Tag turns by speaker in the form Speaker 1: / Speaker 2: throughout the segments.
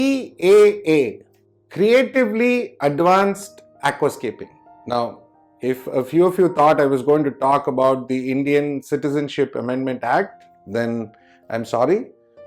Speaker 1: CAA, Creatively Advanced Aquascaping. Now, if a few of you thought I was going to talk about the Indian Citizenship Amendment Act, then I'm sorry.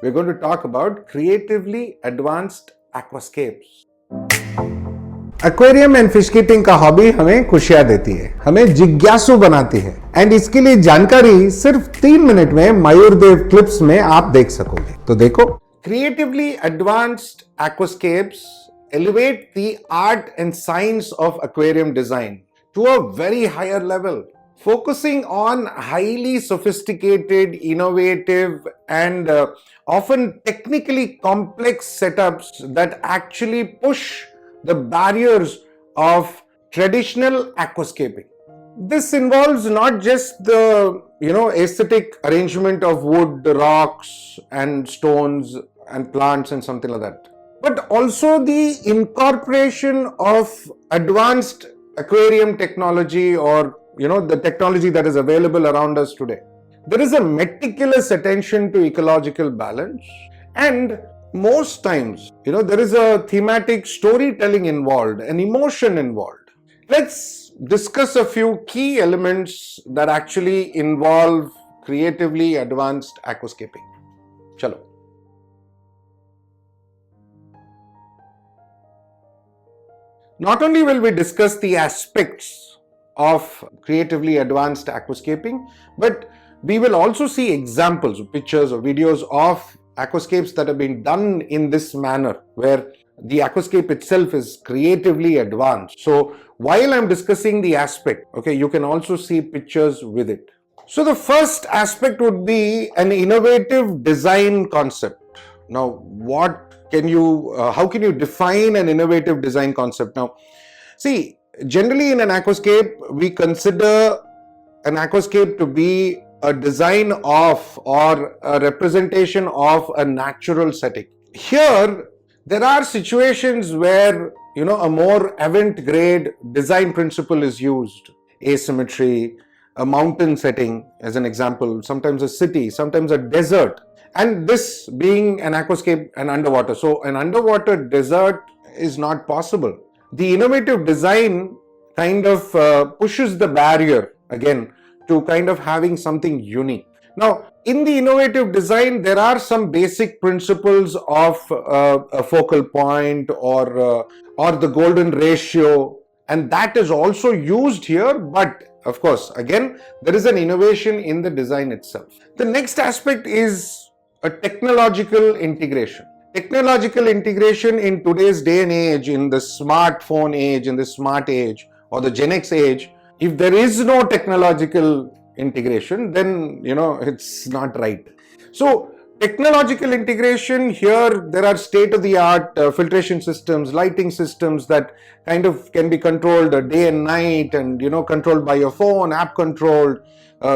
Speaker 1: We're going to talk about Creatively Advanced Aquascapes. Aquarium and fish keeping का hobby हमें खुशियां देती है, हमें जिज्ञासु बनाती है and इसके लिए जानकारी सिर्फ 3 मिनट में मयूरदेव क्लिप्स में आप देख सकोगे। तो देखो, creatively advanced aquascapes elevate the art and science of aquarium design to a very higher level, focusing on highly sophisticated, innovative, and often technically complex setups that actually push the barriers of traditional aquascaping. This involves not just the aesthetic arrangement of wood, rocks, and stones and plants and something like that, but also the incorporation of advanced aquarium technology or the technology that is available around us today. There is a meticulous attention to ecological balance, and most times there is a thematic storytelling involved, an emotion involved. Let's discuss a few key elements that actually involve creatively advanced aquascaping. Chalo. Not only will we discuss the aspects of creatively advanced aquascaping, but we will also see examples, pictures or videos of aquascapes that have been done in this manner, where the aquascape itself is creatively advanced. So while I'm discussing the aspect, you can also see pictures with it. So the first aspect would be an innovative design concept. Now, how can you define an innovative design concept? Now, see, generally in an aquascape, we consider an aquascape to be a design of or a representation of a natural setting. Here, there are situations where, a more avant-garde design principle is used. Asymmetry, a mountain setting as an example, sometimes a city, sometimes a desert. And this being an aquascape and underwater. So an underwater desert is not possible. The innovative design kind of pushes the barrier again to kind of having something unique. Now, in the innovative design, there are some basic principles of a focal point or the golden ratio, and that is also used here. But of course, again, there is an innovation in the design itself. The next aspect is a technological integration. Technological integration in today's day and age, in the smartphone age, in the smart age, or the Gen X age, if there is no technological integration, then it's not right. So technological integration here, there are state-of-the-art filtration systems, lighting systems that kind of can be controlled day and night, and controlled by your phone, app controlled.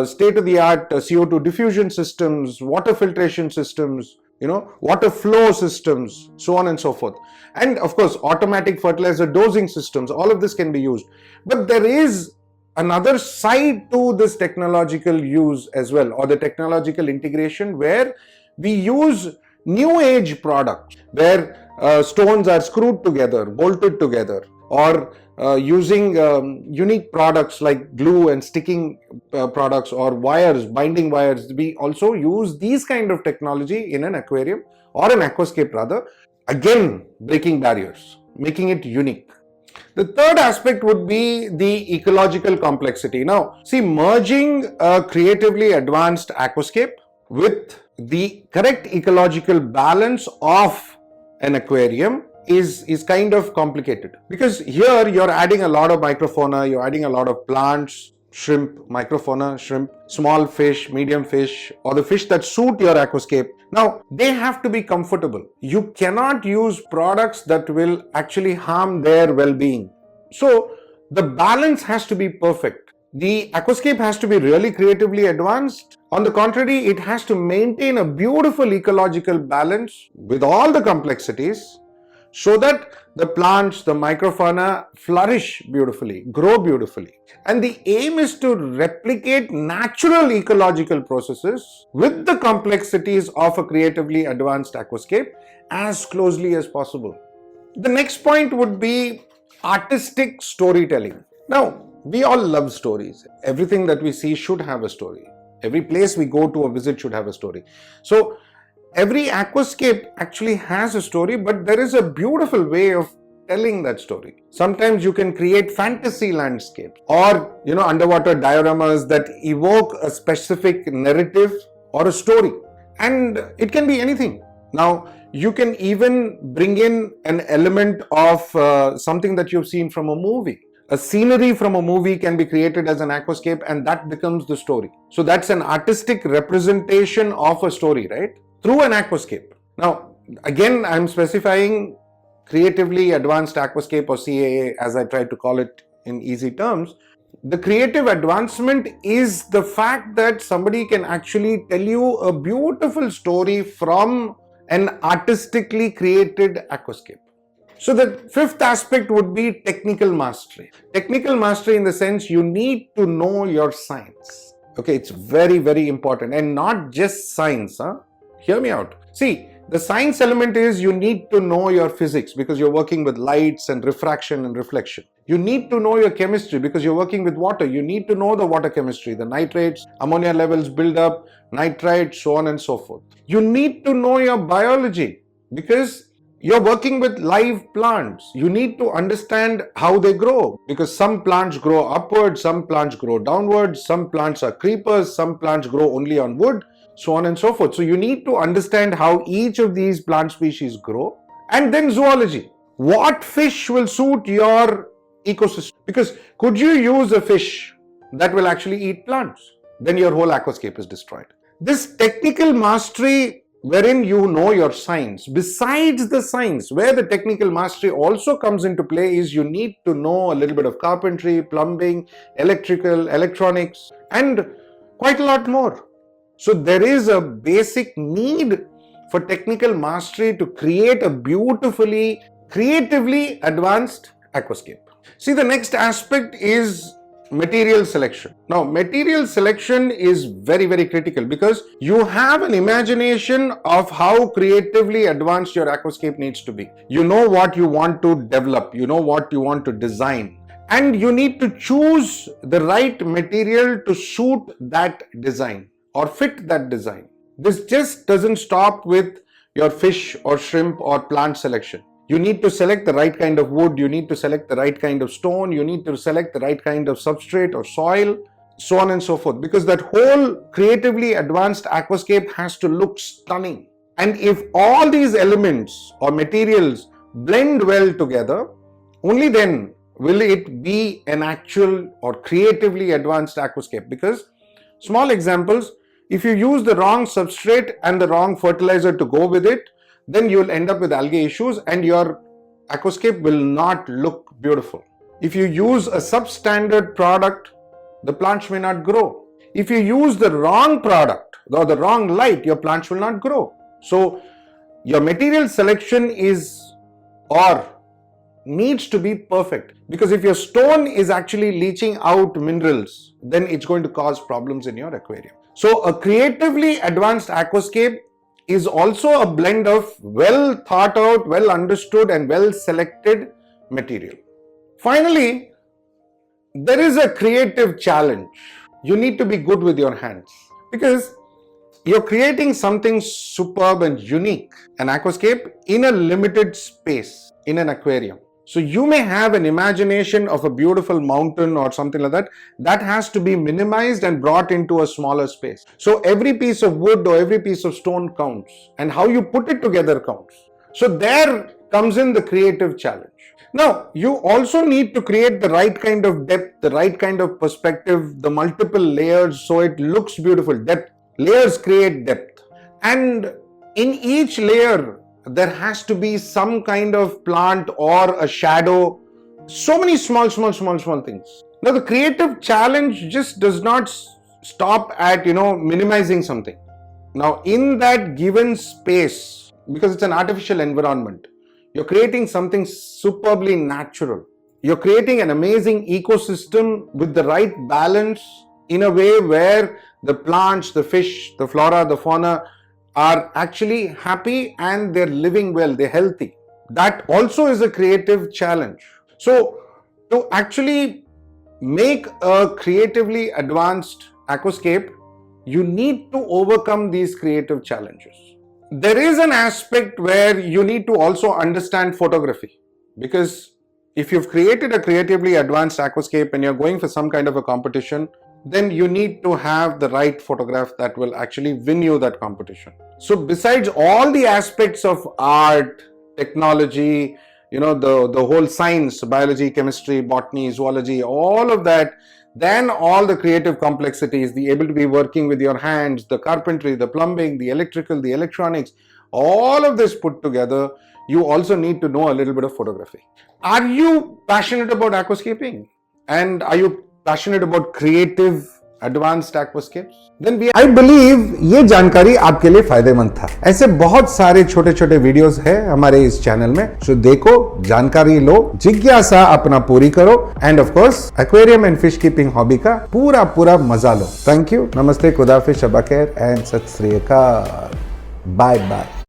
Speaker 1: State-of-the-art CO2 diffusion systems, water filtration systems, water flow systems, so on and so forth. And of course, automatic fertilizer dosing systems, all of this can be used. But there is another side to this technological use as well, or the technological integration, where we use new age products, where stones are screwed together, bolted together, or using unique products like glue and sticking products, or wires, binding wires. We also use these kind of technology in an aquarium or an aquascape rather, again breaking barriers, making it unique. The third aspect would be the ecological complexity. Now, see, merging a creatively advanced aquascape with the correct ecological balance of an aquarium is kind of complicated, because here you're adding a lot of microfauna, you're adding a lot of plants, shrimp, microfauna, shrimp, small fish, medium fish, or the fish that suit your aquascape. Now, they have to be comfortable. You cannot use products that will actually harm their well-being. So the balance has to be perfect. The aquascape has to be really creatively advanced. On the contrary, it has to maintain a beautiful ecological balance with all the complexities, so that the plants, the microfauna flourish beautifully, grow beautifully. And the aim is to replicate natural ecological processes with the complexities of a creatively advanced aquascape, as closely as possible. The next point would be artistic storytelling. Now, we all love stories. Everything that we see should have a story. Every place we go to or visit should have a story. So, every aquascape actually has a story, but there is a beautiful way of telling that story. Sometimes you can create fantasy landscapes or underwater dioramas that evoke a specific narrative or a story, and it can be anything. Now you can even bring in an element of something that you've seen from a movie. A scenery from a movie can be created as an aquascape, and that becomes the story. So that's an artistic representation of a story, right? Through an aquascape. Now again, I'm specifying creatively advanced aquascape, or CAA as I tried to call it in easy terms. The creative advancement is the fact that somebody can actually tell you a beautiful story from an artistically created aquascape. So the fifth aspect would be technical mastery. Technical mastery in the sense you need to know your science. Okay, it's very, very important, and not just science. Hear me out. See, the science element is you need to know your physics because you're working with lights and refraction and reflection. You need to know your chemistry because you're working with water. You need to know the water chemistry, the nitrates, ammonia levels build up, nitrites, so on and so forth. You need to know your biology because you're working with live plants. You need to understand how they grow because some plants grow upwards, some plants grow downwards, some plants are creepers, some plants grow only on wood, so on and so forth. So you need to understand how each of these plant species grow. And then zoology. What fish will suit your ecosystem? Because could you use a fish that will actually eat plants? Then your whole aquascape is destroyed. This technical mastery wherein you know your science. Besides the science, where the technical mastery also comes into play is you need to know a little bit of carpentry, plumbing, electrical, electronics, and quite a lot more. So there is a basic need for technical mastery to create a beautifully, creatively advanced aquascape. See, the next aspect is material selection. Now, material selection is very, very critical because you have an imagination of how creatively advanced your aquascape needs to be. You know what you want to develop, you know what you want to design, and you need to choose the right material to suit that design or fit that design. This just doesn't stop with your fish or shrimp or plant selection. You need to select the right kind of wood, you need to select the right kind of stone, you need to select the right kind of substrate or soil, so on and so forth. Because that whole creatively advanced aquascape has to look stunning. And if all these elements or materials blend well together, only then will it be an actual or creatively advanced aquascape. Because, small examples, if you use the wrong substrate and the wrong fertilizer to go with it, then you will end up with algae issues and your aquascape will not look beautiful. If you use a substandard product, the plants may not grow. If you use the wrong product or the wrong light, your plants will not grow. So your material selection is or needs to be perfect, because if your stone is actually leaching out minerals, then it's going to cause problems in your aquarium. So a creatively advanced aquascape is also a blend of well thought out, well understood and well selected material. Finally, there is a creative challenge. You need to be good with your hands because you're creating something superb and unique, an aquascape in a limited space in an aquarium. So you may have an imagination of a beautiful mountain or something like that. That has to be minimized and brought into a smaller space. So every piece of wood or every piece of stone counts, and how you put it together counts. So there comes in the creative challenge. Now, you also need to create the right kind of depth, the right kind of perspective, the multiple layers so it looks beautiful. Depth. Layers create depth. And in each layer, there has to be some kind of plant or a shadow. So many small things. Now, the creative challenge just does not stop at, minimizing something. Now, in that given space, because it's an artificial environment, you're creating something superbly natural. You're creating an amazing ecosystem with the right balance in a way where the plants, the fish, the flora, the fauna are actually happy and they're living well, they're healthy. That also is a creative challenge. So, to actually make a creatively advanced aquascape, you need to overcome these creative challenges. There is an aspect where you need to also understand photography, because if you've created a creatively advanced aquascape and you're going for some kind of a competition, then you need to have the right photograph that will actually win you that competition. So besides all the aspects of art, technology, the whole science, biology, chemistry, botany, zoology, all of that, then all the creative complexities, the able to be working with your hands, the carpentry, the plumbing, the electrical, the electronics, all of this put together, you also need to know a little bit of photography. Are you passionate about aquascaping? And are you passionate about creative advanced aquascapes? Then I believe ये जानकारी आपके लिए फायदेमंद था. ऐसे बहुत सारे छोटे छोटे वीडियोस हैं हमारे इस चैनल में, जो देखो, जानकारी लो, जिज्ञासा अपना पूरी करो, end of course aquarium and fish keeping hobby का पूरा मजा लो. थैंक यू, नमस्ते, खुदाफिज, शबा खैर and Sat Shri Akal. Bye bye.